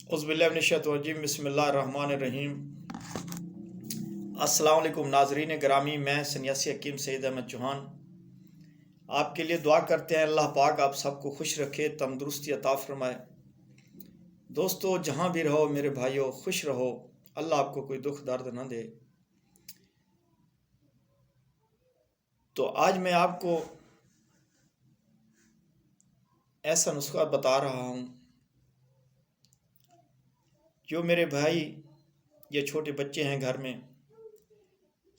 اعوذ باللہ من الشیطان الرجیم، بسم اللہ الرحمن الرحیم۔ السلام علیکم ناظرین گرامی، میں سنیاسی حکیم سید احمد چوہان آپ کے لیے دعا کرتے ہیں اللہ پاک آپ سب کو خوش رکھے، تندرستی عطا فرمائے۔ دوستو جہاں بھی رہو میرے بھائیو، خوش رہو، اللہ آپ کو کوئی دکھ درد نہ دے۔ تو آج میں آپ کو ایسا نسخہ بتا رہا ہوں جو میرے بھائی یا چھوٹے بچے ہیں گھر میں،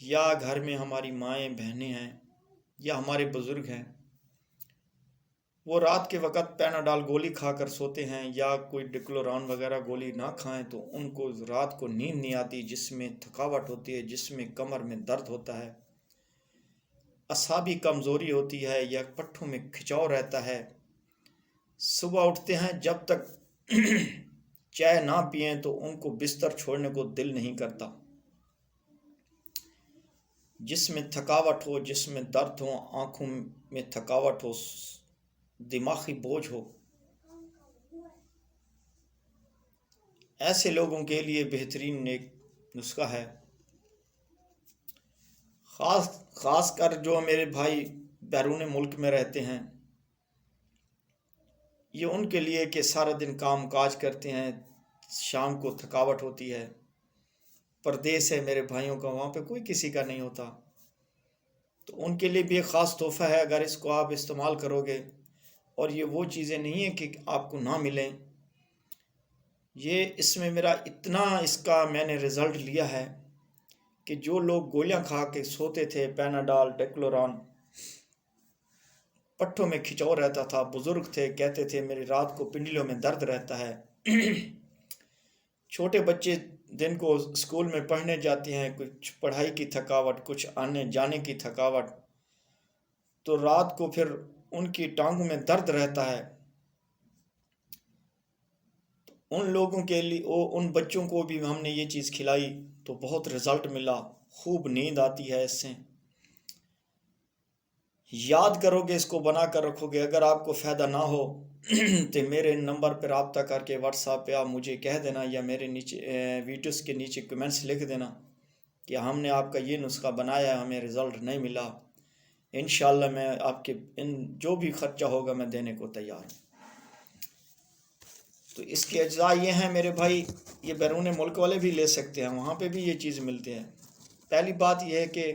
یا گھر میں ہماری مائیں بہنیں ہیں یا ہمارے بزرگ ہیں، وہ رات کے وقت پیناڈال گولی کھا کر سوتے ہیں یا کوئی ڈکلوران وغیرہ گولی نہ کھائیں تو ان کو رات کو نیند نہیں آتی، جس میں تھکاوٹ ہوتی ہے، جس میں کمر میں درد ہوتا ہے، اعصابی کمزوری ہوتی ہے یا پٹھوں میں کھچاؤ رہتا ہے۔ صبح اٹھتے ہیں، جب تک چائے نہ پئیں تو ان کو بستر چھوڑنے کو دل نہیں کرتا۔ جس میں تھکاوٹ ہو، جس میں درد ہو، آنکھوں میں تھکاوٹ ہو، دماغی بوجھ ہو، ایسے لوگوں کے لیے بہترین ایک نسخہ ہے، خاص کر جو میرے بھائی بیرون ملک میں رہتے ہیں۔ یہ ان کے لیے کہ سارا دن کام کاج کرتے ہیں، شام کو تھکاوٹ ہوتی ہے، پردیس ہے میرے بھائیوں کا، وہاں پہ کوئی کسی کا نہیں ہوتا، تو ان کے لیے بھی ایک خاص تحفہ ہے اگر اس کو آپ استعمال کرو گے۔ اور یہ وہ چیزیں نہیں ہیں کہ آپ کو نہ ملیں، یہ اس میں میرا اتنا اس کا میں نے رزلٹ لیا ہے کہ جو لوگ گولیاں کھا کے سوتے تھے، پیناڈال، ڈیکلوران، پٹھوں میں کھچاؤ رہتا تھا، بزرگ تھے کہتے تھے میری رات کو پنڈلیوں میں درد رہتا ہے، چھوٹے بچے دن کو اسکول میں پڑھنے جاتے ہیں، کچھ پڑھائی کی تھکاوٹ، کچھ آنے جانے کی تھکاوٹ، تو رات کو پھر ان کی ٹانگوں میں درد رہتا ہے، ان لوگوں کے لیے ان بچوں کو بھی ہم نے یہ چیز کھلائی تو بہت رزلٹ ملا، خوب نیند آتی ہے اس سے۔ یاد کرو گے، اس کو بنا کر رکھو گے، اگر آپ کو فائدہ نہ ہو تو میرے نمبر پر رابطہ کر کے واٹس ایپ پہ آپ مجھے کہہ دینا یا میرے نیچے ویڈیوز کے نیچے کمنٹس لکھ دینا کہ ہم نے آپ کا یہ نسخہ بنایا ہے، ہمیں رزلٹ نہیں ملا۔ انشاءاللہ میں آپ کے جو بھی خرچہ ہوگا میں دینے کو تیار ہوں۔ تو اس کے اجزاء یہ ہیں میرے بھائی، یہ بیرون ملک والے بھی لے سکتے ہیں، وہاں پہ بھی یہ چیز ملتے ہیں۔ پہلی بات یہ ہے کہ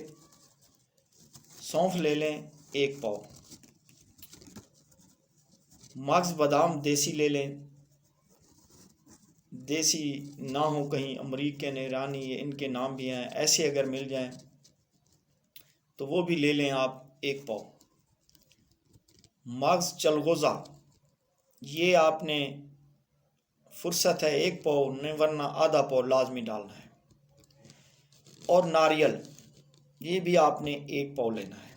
سونف لے لیں 1 پاؤ، مغز بادام دیسی لے لیں، دیسی نہ ہو کہیں امریکن، ایرانی، ان کے نام بھی ہیں، ایسے اگر مل جائیں تو وہ بھی لے لیں آپ 1 پاؤ۔ مغز چلغوزہ، یہ آپ نے فرصت ہے 1 پاؤ نہیں ورنہ آدھا پاؤ لازمی ڈالنا ہے، اور ناریل یہ بھی آپ نے 1 پاؤ لینا ہے۔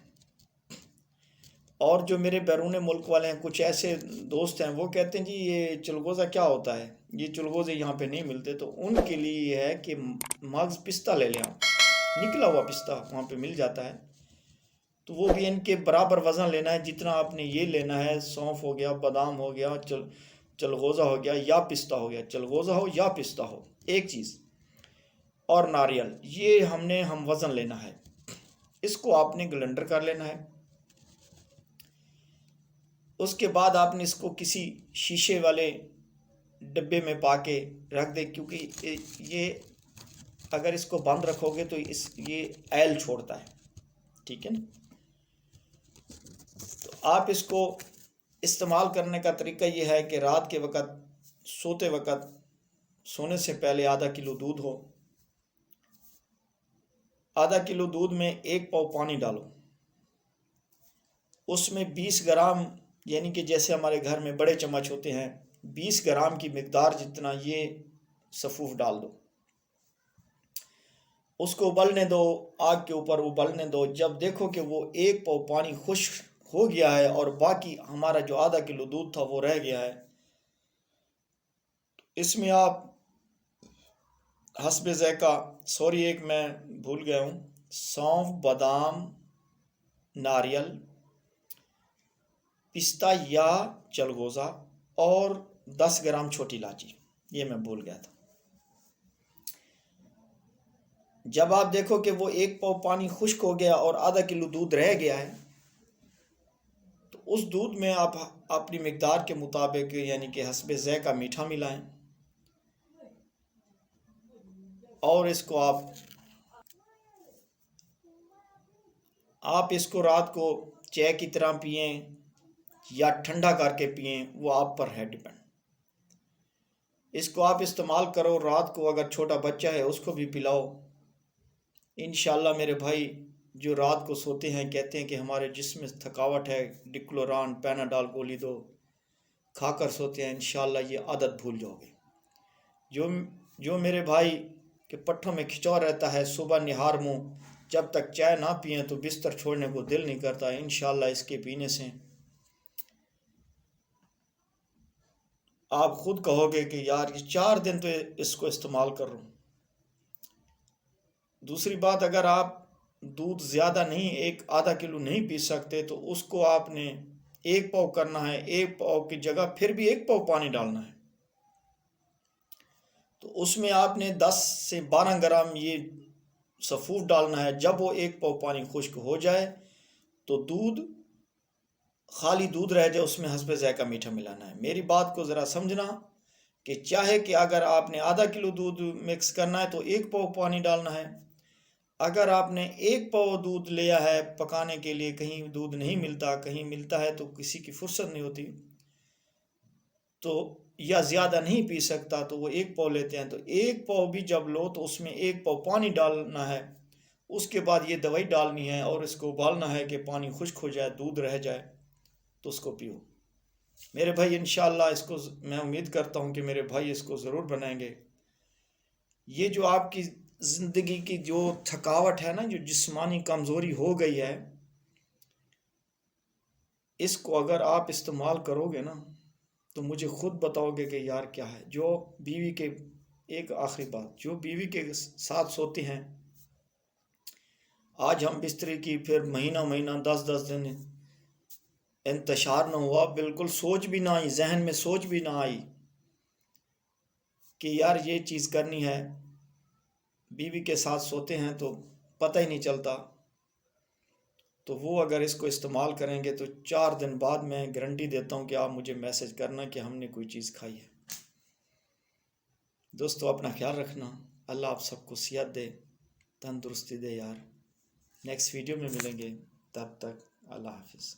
اور جو میرے بیرون ملک والے ہیں، کچھ ایسے دوست ہیں وہ کہتے ہیں جی یہ چلغوزہ کیا ہوتا ہے، یہ چلغوزے یہاں پہ نہیں ملتے، تو ان کے لیے یہ ہے کہ مغز پستہ لے لیں آپ، نکلا ہوا پستہ وہاں پہ مل جاتا ہے، تو وہ بھی ان کے برابر وزن لینا ہے جتنا آپ نے یہ لینا ہے۔ سونف ہو گیا، بادام ہو گیا، چلغوزہ ہو گیا یا پستہ ہو گیا، چلغوزہ ہو یا پستہ ہو ایک چیز، اور ناریل، یہ ہم وزن لینا ہے، اس کو آپ نے گلنڈر کر لینا ہے۔ اس کے بعد آپ نے اس کو کسی شیشے والے ڈبے میں پا کے رکھ دے، کیونکہ یہ اگر اس کو بند رکھو گے تو یہ ایل چھوڑتا ہے، ٹھیک ہے نا۔ تو آپ اس کو استعمال کرنے کا طریقہ یہ ہے کہ رات کے وقت سوتے وقت، سونے سے پہلے آدھا کلو دودھ ہو، آدھا کلو دودھ میں 1 پاؤ پانی ڈالو، اس میں 20 گرام، یعنی کہ جیسے ہمارے گھر میں بڑے چمچ ہوتے ہیں، 20 گرام کی مقدار جتنا یہ سفوف ڈال دو، اس کو ابلنے دو، آگ کے اوپر ابلنے دو۔ جب دیکھو کہ وہ 1 پاؤ پانی خشک ہو گیا ہے اور باقی ہمارا جو آدھا کلو دودھ تھا وہ رہ گیا ہے، اس میں آپ حسب ذائقہ، ایک میں بھول گیا ہوں، سونف، بادام، ناریل، پستہ یا چلغوزہ اور 10 گرام چھوٹی الائچی، یہ میں بھول گیا تھا۔ جب آپ دیکھو کہ وہ 1 پاؤ پانی خشک ہو گیا اور آدھا کلو دودھ رہ گیا ہے، تو اس دودھ میں آپ اپنی مقدار کے مطابق یعنی کہ حسب ذائقہ میٹھا ملائیں، اور اس کو آپ اس کو رات کو چائے کی طرح پئیں یا ٹھنڈا کر کے پئیں، وہ آپ پر ہے ڈیپینڈ۔ اس کو آپ استعمال کرو، رات کو اگر چھوٹا بچہ ہے اس کو بھی پلاؤ۔ انشاءاللہ میرے بھائی جو رات کو سوتے ہیں کہتے ہیں کہ ہمارے جسم میں تھکاوٹ ہے، ڈکلوران پیناڈال گولی دو، کھا کر سوتے ہیں، انشاءاللہ یہ عادت بھول جاؤ گے۔ جو میرے بھائی کے پٹھوں میں کھچاؤ رہتا ہے، صبح نہار منہ جب تک چائے نہ پئیں تو بستر چھوڑنے کو دل نہیں کرتا، انشاءاللہ اس کے پینے سے آپ خود کہو گے کہ یار یہ 4 دن تو اس کو استعمال کر رہا ہوں۔ دوسری بات، اگر آپ دودھ زیادہ نہیں، آدھا کلو نہیں پی سکتے تو اس کو آپ نے 1 پاؤ کرنا ہے، 1 پاؤ کی جگہ پھر بھی 1 پاؤ پانی ڈالنا ہے، تو اس میں آپ نے 10 سے 12 گرام یہ سفوف ڈالنا ہے۔ جب وہ 1 پاؤ پانی خشک ہو جائے تو خالی دودھ رہ جائے، اس میں حسب ذائقہ میٹھا ملانا ہے۔ میری بات کو ذرا سمجھنا کہ چاہے کہ اگر آپ نے آدھا کلو دودھ مکس کرنا ہے تو 1 پاؤ پانی ڈالنا ہے۔ اگر آپ نے 1 پاؤ دودھ لیا ہے پکانے کے لیے، کہیں دودھ نہیں ملتا، کہیں ملتا ہے تو کسی کی فرصت نہیں ہوتی تو یا زیادہ نہیں پی سکتا تو وہ 1 پاؤ لیتے ہیں، تو 1 پاؤ بھی جب لو تو اس میں 1 پاؤ پانی ڈالنا ہے، اس کے بعد یہ دوائی ڈالنی ہے اور اس کو ابالنا ہے کہ پانی خشک ہو جائے، دودھ رہ جائے تو اس کو پیو۔ میرے بھائی انشاءاللہ اس کو میں امید کرتا ہوں کہ میرے بھائی اس کو ضرور بنائیں گے۔ یہ جو آپ کی زندگی کی جو تھکاوٹ ہے نا، جو جسمانی کمزوری ہو گئی ہے، اس کو اگر آپ استعمال کرو گے نا تو مجھے خود بتاؤ گے کہ یار کیا ہے۔ جو بیوی کے ایک آخری بات، جو بیوی کے ساتھ سوتے ہیں، آج ہم بستری کی پھر مہینہ 10 دن انتشار نہ ہوا، بالکل سوچ بھی نہ آئی، ذہن میں سوچ بھی نہ آئی کہ یار یہ چیز کرنی ہے، بیوی کے ساتھ سوتے ہیں تو پتہ ہی نہیں چلتا، تو وہ اگر اس کو استعمال کریں گے تو 4 دن بعد میں گارنٹی دیتا ہوں کہ آپ مجھے میسج کرنا کہ ہم نے کوئی چیز کھائی ہے۔ دوستو اپنا خیال رکھنا، اللہ آپ سب کو صحت دے، تندرستی دے یار۔ نیکسٹ ویڈیو میں ملیں گے، تب تک اللہ حافظ۔